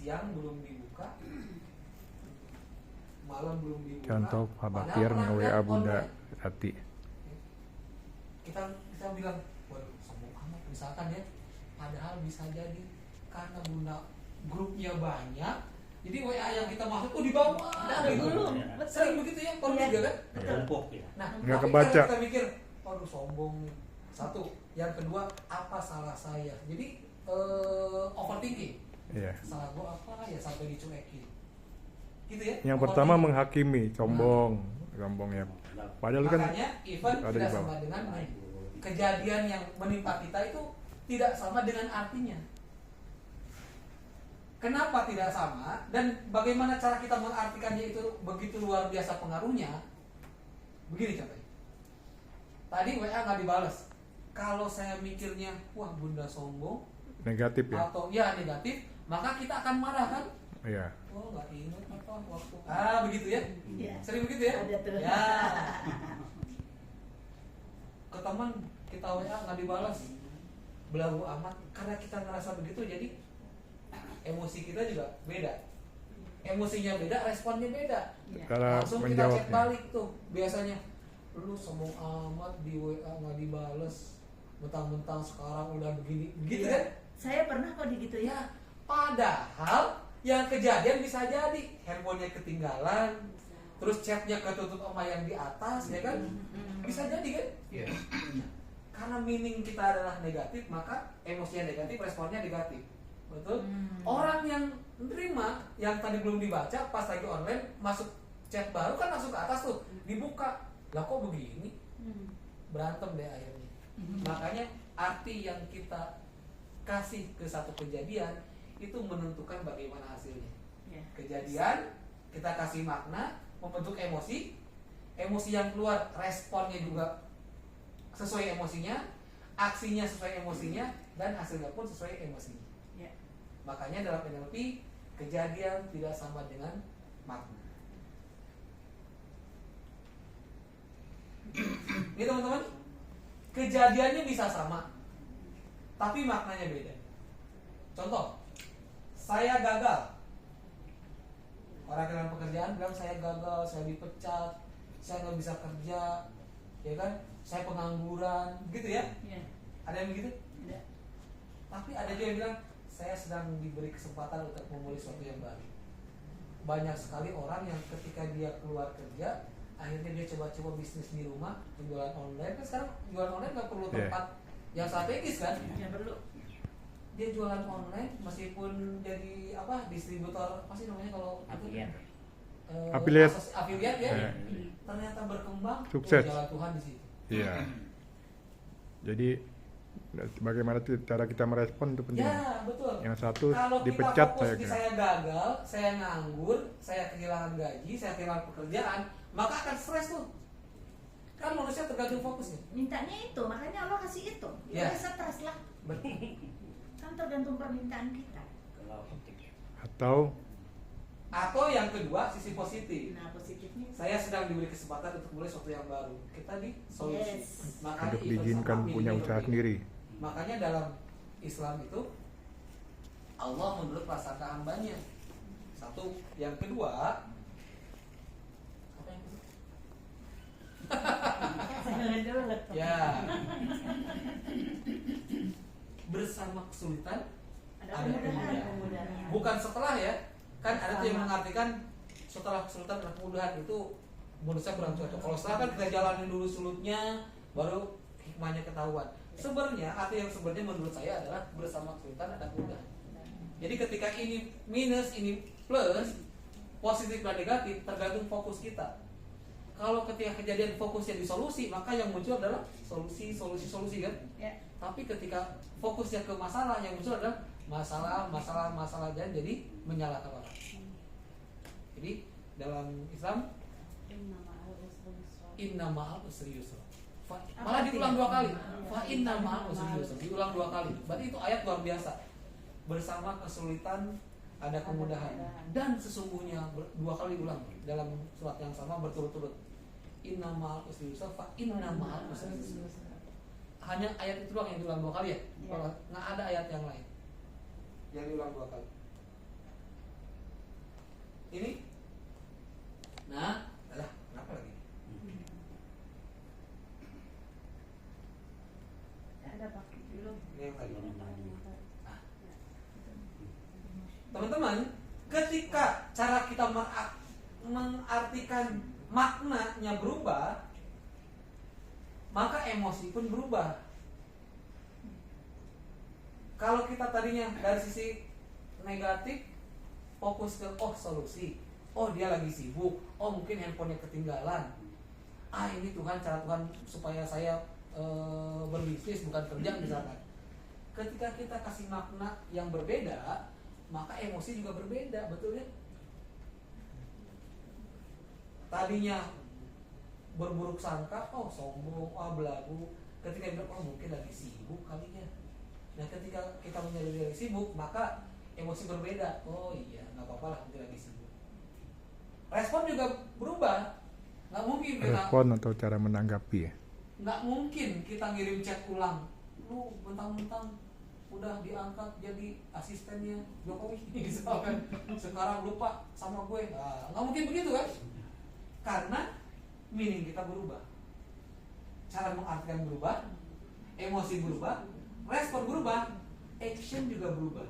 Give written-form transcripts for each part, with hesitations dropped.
siang belum dibuka, malam belum dibuka. Contoh Pak Bakir nge-WA Bunda Tati. Kita bilang, waduh sombong amat misalkan ya, padahal bisa jadi karena Bunda grupnya banyak, jadi WA yang kita masuk di bawah. Sering begitu ya, kalau juga kan? Bertumpuk ya. Nah, Nggak tapi kebaca. kita mikir, waduh sombong nih. Satu, yang kedua, apa salah saya? Jadi overthinking. Iya. Salah gua apa ya sampai dicuekin. Gitu ya. Yang pertama menghakimi, sombong ya. Padahal kan Makanya event ada di tidak bawah. sama dengan kejadian yang menimpa kita itu tidak sama dengan artinya. Kenapa tidak sama dan bagaimana cara kita mengartikannya itu begitu luar biasa pengaruhnya? Begini contohnya. Tadi WA nggak dibalas. Kalau saya mikirnya, wah Bunda sombong, negatif ya. atau ya negatif, maka kita akan marah kan? Iya. Oh nggak ingat apa waktu. Begitu ya? Iya. Sering begitu ya? Ada tuh. Ya. Ke teman kita WA nggak dibalas, belagu amat. Karena kita ngerasa begitu, jadi emosi kita juga beda. Emosinya beda, responnya beda. Cara Langsung kita cek menjawabnya. balik tuh. Biasanya, lu sombong amat di WA nggak dibales, mentang-mentang sekarang udah begini, begitu kan? Saya pernah kok digituin. Ya, padahal yang kejadian bisa jadi handphonenya ketinggalan, terus chatnya ketutup sama yang di atas, ya kan? Bisa jadi kan? Iya. Karena meaning kita adalah negatif, maka emosinya negatif, responnya negatif. Betul? Orang yang menerima yang tadi belum dibaca pas lagi online masuk chat baru kan langsung ke atas tuh, dibuka. Lah kok begini? Berantem deh akhirnya. Makanya arti yang kita kasih ke satu kejadian itu menentukan bagaimana hasilnya. Ya. Kejadian kita kasih makna, membentuk emosi, emosi yang keluar responnya juga sesuai emosinya, aksinya sesuai emosinya, dan hasilnya pun sesuai emosinya. Ya. Makanya dalam NLP kejadian tidak sama dengan makna. Ini teman-teman, kejadiannya bisa sama, tapi maknanya beda. Contoh, saya gagal. Orang kehilangan pekerjaan bilang saya gagal, saya dipecat, saya nggak bisa kerja, ya kan? Saya pengangguran, gitu ya? Ya. Ada yang begitu? Ada. Tapi ada juga yang bilang saya sedang diberi kesempatan untuk memulai sesuatu yang baru. Banyak sekali orang yang ketika dia keluar kerja, akhirnya dia coba-coba bisnis di rumah, jualan online. Kan sekarang jualan online nggak perlu tempat yang strategis kan? Ya perlu. Dia jualan online meskipun jadi apa distributor apa sih namanya kalau Afiliat. afiliat ya, Ya. ternyata berkembang. Sukses. Jalan Tuhan di situ. Iya. Jadi bagaimana cara kita merespon itu penting. Ya betul. Yang satu Kalau dipecat kita fokus saya di kira. saya gagal, saya nganggur, saya kehilangan gaji, saya kehilangan pekerjaan, maka akan stres tuh. Kan manusia tergantung fokusnya. Mintanya itu, makanya Allah kasih itu. Ya. Ya stres lah. Betul. Kan tergantung permintaan kita. Kalau penting. Atau yang kedua sisi positif. Nah positifnya. Saya sedang diberi kesempatan untuk mulai sesuatu yang baru. Kita di solusi. Yes. Makanya untuk event diizinkan sama punya mini usaha Nairobi. sendiri. Makanya dalam Islam itu Allah menurut prasangka hambanya. Satu, yang kedua apa yang kedua? Jangan dulu laptop. Ya. Bersama kesulitan Ada ada kemudahan. kemudahan. Bukan setelah ya. Kan ada tuh yang mengartikan setelah kesulitan ada kemudahan, itu menurut saya kurang cocok. Kalau setelah kan kita jalanin dulu sulitnya, baru hikmahnya ketahuan. Sebenarnya arti yang sebenarnya menurut saya adalah bersama kesulitan ada kemudahan. Jadi ketika ini minus, ini plus, positif dan negatif tergantung fokus kita. Kalau ketika kejadian fokusnya di solusi, maka yang muncul adalah solusi kan. Ya. Tapi ketika fokusnya ke masalah, yang muncul adalah masalah dan jadi menyalahkan orang. Jadi dalam Islam inna ma'al usri yusra. Malah diulang 2 kali. Fa inna ma'al usri yusra. Diulang 2 kali. Berarti itu ayat luar biasa. Bersama kesulitan ada kemudahan. Dan sesungguhnya 2 kali ulang dalam surat yang sama berturut-turut. Inna ma'al usri yusra fa inna ma'al usri yusra. Hanya ayat itu doang yang diulang 2 kali ya. Ya. Kalau nggak ada ayat yang lain yang diulang 2 kali. ini. Nah, alah, kenapa lagi? Ada pakai dulu. Ini yang tadi. Nah, teman-teman, ketika cara kita mengartikan maknanya berubah, maka emosi pun berubah. Kalau kita tadinya dari sisi negatif, fokus ke solusi, dia lagi sibuk, mungkin handphonenya ketinggalan, ini Tuhan, cara Tuhan supaya saya berbisnis bukan kerja misalkan. Ketika kita kasih makna yang berbeda, maka emosi juga berbeda, betul ya? Tadinya berburuk sangka, sombong, belagu. Ketika bilang, mungkin lagi sibuk kalinya. Nah, ketika kita menyadari lagi sibuk, maka emosi berbeda. Iya, nggak apa-apa lah, mungkin lagi sibuk. Respon juga berubah. Nggak mungkin kita Respon atau cara menanggapi ya. nggak mungkin kita ngirim chat ulang. Lu mentang-mentang udah diangkat jadi asistennya Jokowi misalkan, sekarang lupa sama gue. Nggak mungkin begitu kan? Karena meaning kita berubah, cara mengartikan berubah, emosi berubah, respon berubah, action juga berubah.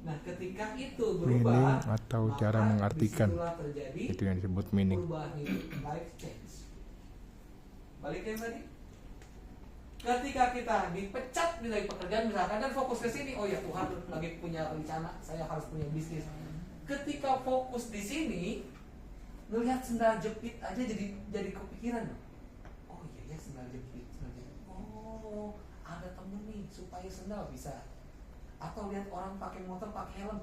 Nah, ketika itu berubah, Meaning atau cara maka mengartikan, disitulah terjadi itu yang disebut meaning. perubahan hidup, life change. Balik ke yang tadi. Ketika kita dipecat dari pekerjaan misalkan dan fokus ke sini, ya Tuhan lagi punya rencana, saya harus punya bisnis. Ketika fokus di sini, ngelihat sendal jepit aja jadi kepikiran. Iya ya, sendal jepit. Ada temen nih supaya sendal bisa. Atau lihat orang pakai motor pakai helm,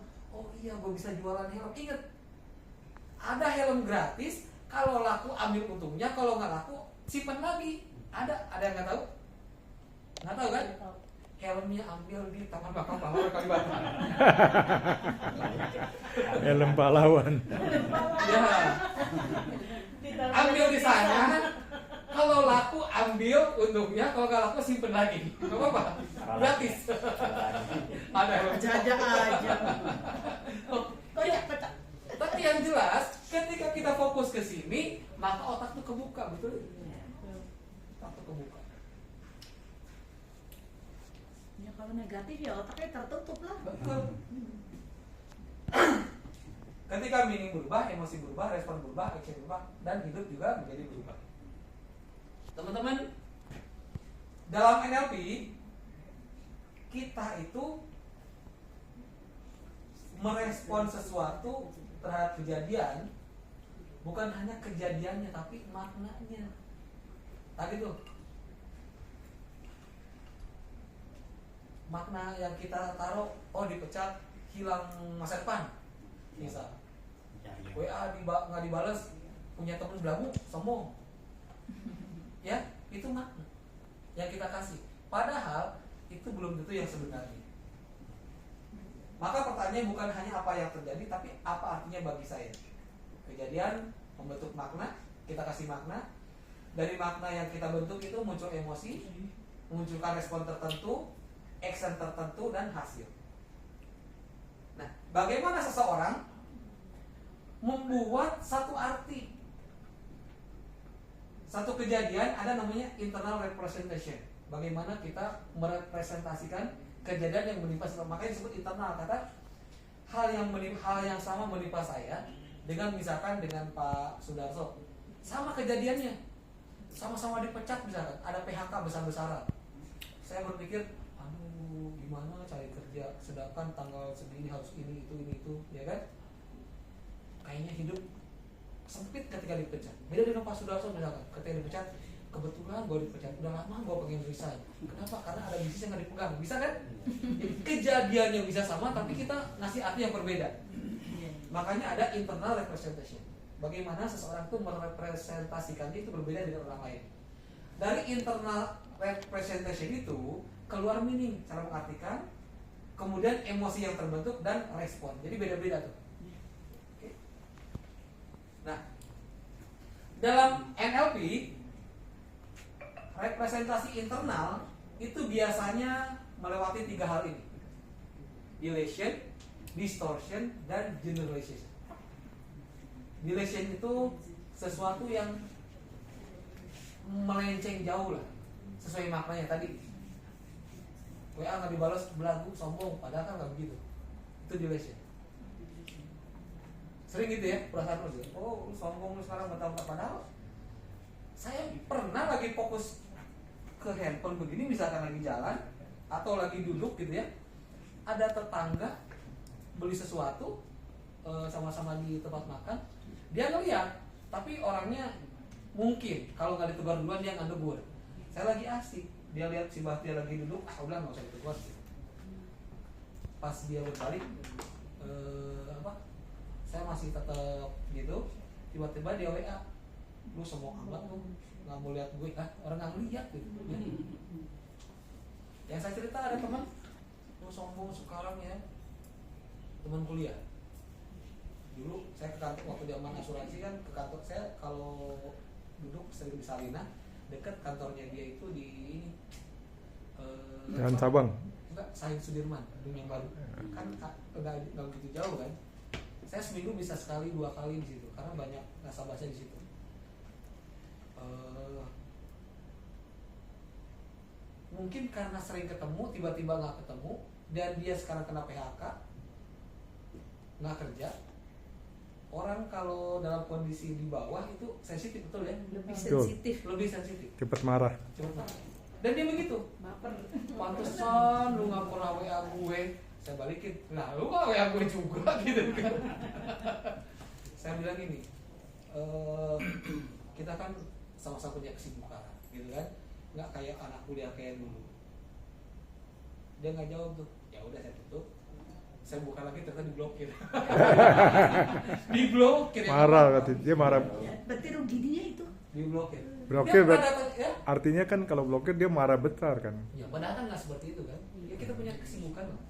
iya gue bisa jualan helm. Ingat, ada helm gratis, kalau laku ambil untungnya, kalau nggak laku simpan lagi. Ada yang nggak tahu? Nggak tahu kan? Helmnya ambil di Taman Makam Pahlawan Kalibata. Helm pahlawan. Ya, ambil di sana. Kalau laku ambil untungnya, kalau nggak laku simpen lagi. Nggak apa-apa, gratis. Ada helm. Aja. Tapi yang jelas, ketika kita fokus ke sini, maka otak tuh kebuka, betul? Otak tuh kebuka. Ya kalau negatif ya otaknya tertutup lah. Betul. Ketika meaning berubah, emosi berubah, respon berubah, action berubah, dan hidup juga menjadi berubah. Teman-teman, dalam NLP kita itu merespon sesuatu terhadap kejadian, bukan hanya kejadiannya tapi maknanya. Tadi tuh makna yang kita taruh, dipecat, hilang masa depan, misal. WA nggak dibalas, punya temen belagu, sombong. Ya, itu makna yang kita kasih. Padahal itu belum tentu yang sebenarnya. Maka pertanyaannya bukan hanya apa yang terjadi, tapi apa artinya bagi saya. Kejadian membentuk makna, kita kasih makna. Dari makna yang kita bentuk itu muncul emosi, munculkan respon tertentu, action tertentu, dan hasil. Nah, bagaimana seseorang membuat satu arti, satu kejadian, ada namanya internal representation. Bagaimana kita merepresentasikan kejadian yang menimpa seseorang, makanya disebut internal. Kata hal yang sama menimpa saya dengan misalkan dengan Pak Sudarso, sama kejadiannya, sama-sama dipecat misalkan, ada PHK besar-besaran. Saya berpikir, gimana cari kerja, sedangkan tanggal segini harus ini itu, ya kan? Kayaknya hidup sempit ketika dipecat. Beda dengan Pak Sudarso misalkan, ketika dipecat, kebetulan gue dipecat, udah lama gue pengen resign. Kenapa? Karena ada bisnis yang gak dipegang, bisa kan? Jadi kejadiannya bisa sama, tapi kita ngasih arti yang berbeda. Makanya ada internal representation. Bagaimana seseorang itu merepresentasikannya itu berbeda dengan orang lain. Dari internal representation itu keluar meaning, cara mengartikan, kemudian emosi yang terbentuk dan respon. Jadi beda-beda tuh. Oke. Nah, dalam NLP representasi internal itu biasanya melewati 3 hal ini: elation, distortion, dan generalization. Dilation itu sesuatu yang melenceng jauh lah, sesuai maknanya tadi. WA nggak dibalas, belagu, sombong, padahal kan nggak begitu. Itu dilation. Sering gitu ya perasaan lu sih. Oh, lu sombong, lu sekarang mentang-mentang, padahal saya pernah lagi fokus ke handphone begini, misalkan lagi jalan atau lagi duduk gitu ya, ada tetangga beli sesuatu, sama-sama di tempat makan, dia ngeliat, tapi orangnya mungkin kalau nggak ditegur duluan dia nggak negur. Saya lagi asik, dia lihat si Bahtia lagi duduk, udah nggak usah ditegur. Pas dia berbalik, saya masih tetap gitu, tiba-tiba dia WA, lu sombong amat lu, nggak mau lihat gue, orang nggak ngeliat gitu. Yang saya cerita ada teman, lu sombong sekarang ya, teman kuliah. Dulu saya ke kantor waktu zaman asuransi kan, ke kantor saya kalau duduk sering di Sarinah, dekat kantornya dia itu di ini Jalan Sabang. enggak, Sahid Sudirman, Dunia Baru kan nggak begitu jauh kan. Saya seminggu bisa sekali 2 kali di situ karena banyak nasabahnya di situ. Mungkin karena sering ketemu, tiba-tiba nggak ketemu, dan dia sekarang kena PHK, nggak kerja. Orang kalau dalam kondisi di bawah itu sensitif, betul ya? Lebih Betul. sensitif. Lebih sensitif. Cepat marah. Cepat marah. Dan dia begitu. Baper. Pantesan lu nggak pernah WA gue, saya balikin. Nah lu nggak WA gue juga gitu kan? Saya bilang gini, kita kan sama-sama punya kesibukan, gitu kan? Nggak kayak anak kuliah kayak dulu. Dia nggak jawab tuh. Ya udah saya tutup. Saya buka lagi ternyata diblokir. Diblokir. Marah berarti, dia marah. Berarti rugi dia itu. Diblokir. Blokir Dia berarti, pernah datang, ya? artinya kan kalau blokir dia marah besar kan. Ya padahal kan nggak seperti itu kan. Ya kita punya kesibukan loh.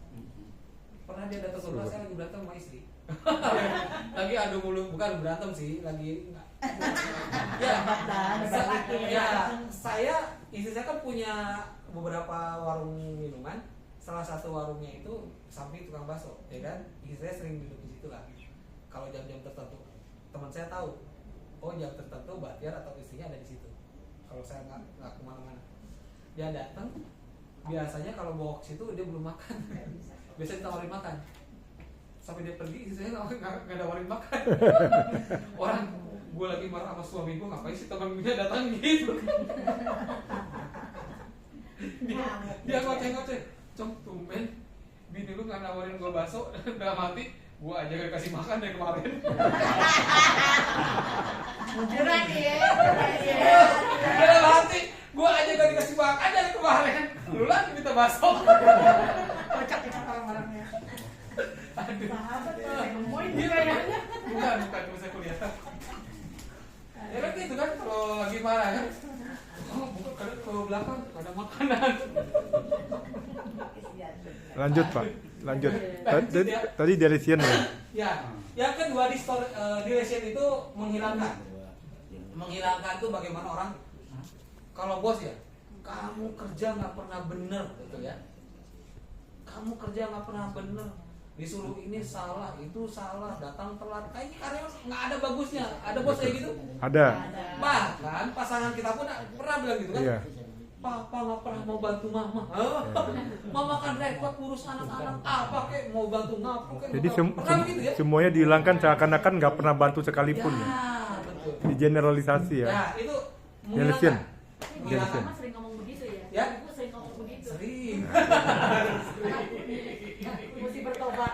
Pernah dia datang ke rumah saya lagi berantem sama istri. Lagi adu mulut, bukan berantem sih, lagi ya, saya istri saya kan punya beberapa warung minuman. Salah satu warungnya itu samping tukang bakso, ya kan? Istri saya sering duduk di situ lah. Kalau jam-jam tertentu, teman saya tahu, oh jam tertentu Bahtiar atau istrinya ada di situ. Kalau saya nggak kemana-mana, dia datang. Biasanya kalau bawa ke situ dia belum makan. Biasanya ditawarin makan. Sampai dia pergi, istri saya nggak nawarin makan. Orang gue lagi marah sama suami gue, ngapain sih teman gue datang gitu? Dia ngoceh-ngoceh. Cong, tumben bini lu gak nawarin gue bakso. Dalam hati, gue aja gak kasih makan dari kemarin. Berani ya. Dalam hati, gue aja gak dikasih makan dari kemarin. Lu lagi minta bakso. Kocak-kocak orang-orangnya. Aduh. Sahabat tuh, gemoy Gitu. kayaknya. Bukan saya kuliah. Ya kan gitu kan, kalau lagi marah kan. Oh, bukan, kadang ke belakang ada makanan. Lanjut Pak, lanjut. Tadi delation ya. Ya, yang kedua dilation itu menghilangkan. Menghilangkan tuh bagaimana orang, kalau bos ya, kamu kerja nggak pernah bener, gitu ya. Kamu kerja nggak pernah bener, disuruh ini salah, itu salah, datang telat. Kayaknya karyawan nggak ada bagusnya. Ada bos kayak gitu? Ada. Bahkan pasangan kita pun pernah bilang gitu kan. Iya. Papa nggak pernah mau bantu mama. Mama kan repot ngurus anak-anak, apa kek mau bantu ngapa kek. Jadi pernah begitu ya? semuanya dihilangkan seakan-akan nggak pernah bantu sekalipun ya. Betul. Di generalisasi ya. Ya, itu Delation. menghilangkan. Mama sering ngomong begitu ya? Ya? Ibu sering ngomong begitu. Sering. Mesti bertobat.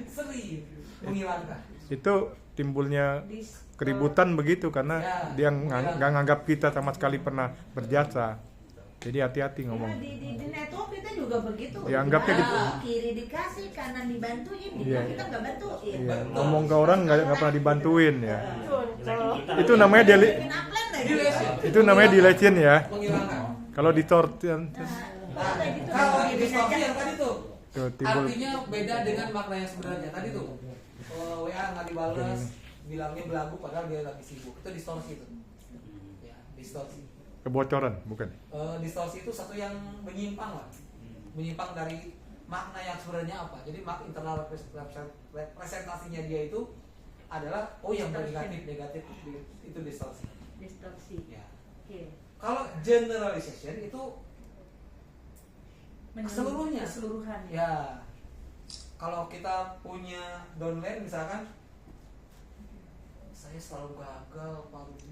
Sering menghilangkan. Itu timbulnya Dis- keributan begitu karena Ya, dia nggak nganggap kita sama sekali pernah berjasa. Jadi hati-hati ngomong. Ya, di network kita juga begitu. Dianggapnya gitu. Kiri dikasih, kanan dibantuin, di Iya. kita nggak bantuin. Iya, ngomong ke orang nggak pernah dibantuin ya. Kita Itu namanya Bikin upline lagi. Delation. itu namanya delation ya. Menghilangkan. Kalau distort Nah, Nah, kayak gitu kalau dibikin distorsi aja. yang tadi tuh, tuh, timbul artinya beda dengan makna yang sebenarnya tadi tuh. WA nggak dibales, bilangnya belagu padahal dia lagi sibuk. Itu distorsi itu. Ya, distorsi. kebocoran bukan? Distorsi itu satu yang menyimpang lah, menyimpang dari makna yang sebenarnya apa. Jadi internal representasinya dia itu adalah yang negatif itu distorsi. Distorsi. Ya. Oke. Kalau generalization itu Menyeluruh- Keseluruhnya. Keseluruhan. ya, kalau kita punya downline misalkan, saya selalu gagal Pak Rudi.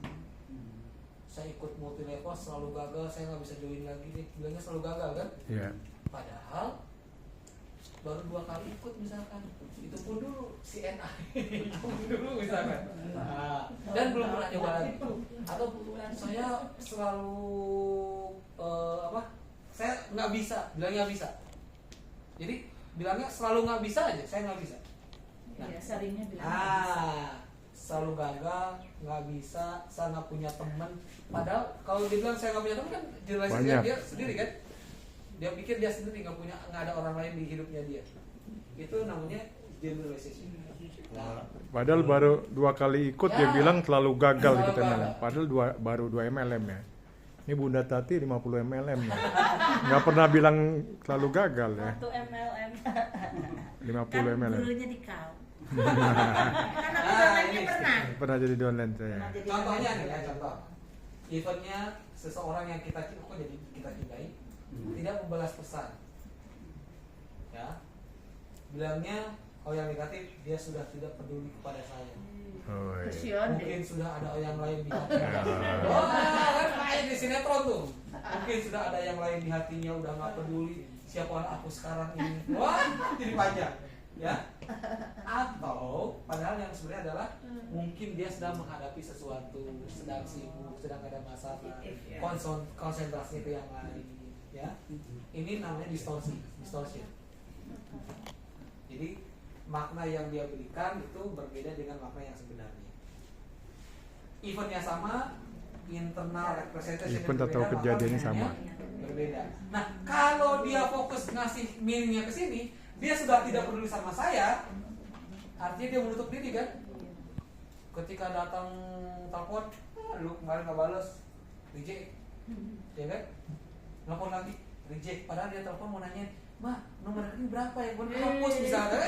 Saya ikut multi level selalu gagal, saya nggak bisa join lagi nih, bilangnya selalu gagal kan? Iya. Padahal baru 2 kali ikut misalkan, itu pun dulu CNI, itu pun dulu misalkan, dan belum pernah nyoba lagi. Atau saya selalu saya nggak bisa, bilangnya bisa. Jadi bilangnya selalu nggak bisa aja, saya nggak bisa. Iya, seringnya bilang nggak bisa. Selalu gagal, nggak bisa, saya nggak punya teman. Padahal kalau dia bilang saya nggak punya teman kan jelasnya Banyak. dia sendiri kan. Dia pikir dia sendiri nggak ada orang lain di hidupnya dia. Itu namanya generalization. Nah, Padahal baru 2 kali ikut dia Ya. bilang selalu gagal Selalu ikut MLM. gagal. Padahal baru 2 MLM ya. Ini Bunda Tati 50 MLM ya. Nggak pernah bilang selalu gagal ya. Waktu MLM 50 kan MLM. gurunya di kau. Karena downline-nya ini pernah. Pernah jadi downline saya. Pernah jadi contohnya downline nih ya, juga. contoh. Eventnya seseorang yang kita cintai tidak membalas pesan. Ya. Bilangnya yang negatif, dia sudah tidak peduli kepada saya. Oh, iya. Kesian Mungkin deh. sudah ada yang lain di hatinya. Ya. Wah, kan main di sinetron tuh. Mungkin sudah ada yang lain di hatinya, udah nggak peduli siapa aku sekarang ini. Wah, jadi panjang, ya. Atau padahal yang sebenarnya adalah mungkin dia sedang menghadapi sesuatu, sedang sibuk, sedang ada masalah, konsentrasi ke yang lain, ya. Ini namanya distortion. Jadi makna yang dia berikan itu berbeda dengan makna yang sebenarnya. Eventnya sama, internal representation Event atau berbeda, kejadiannya maka sama. meaningnya berbeda. Nah, kalau dia fokus ngasih meaningnya ke sini, dia sudah tidak peduli sama saya, artinya dia menutup diri kan? Ketika datang telepon, lu kemarin nggak balas, reject, ya kan? Nelfon lagi, reject. Padahal dia telepon mau nanya, "Mah, nomor rekening berapa ya? Gue hapus misalnya."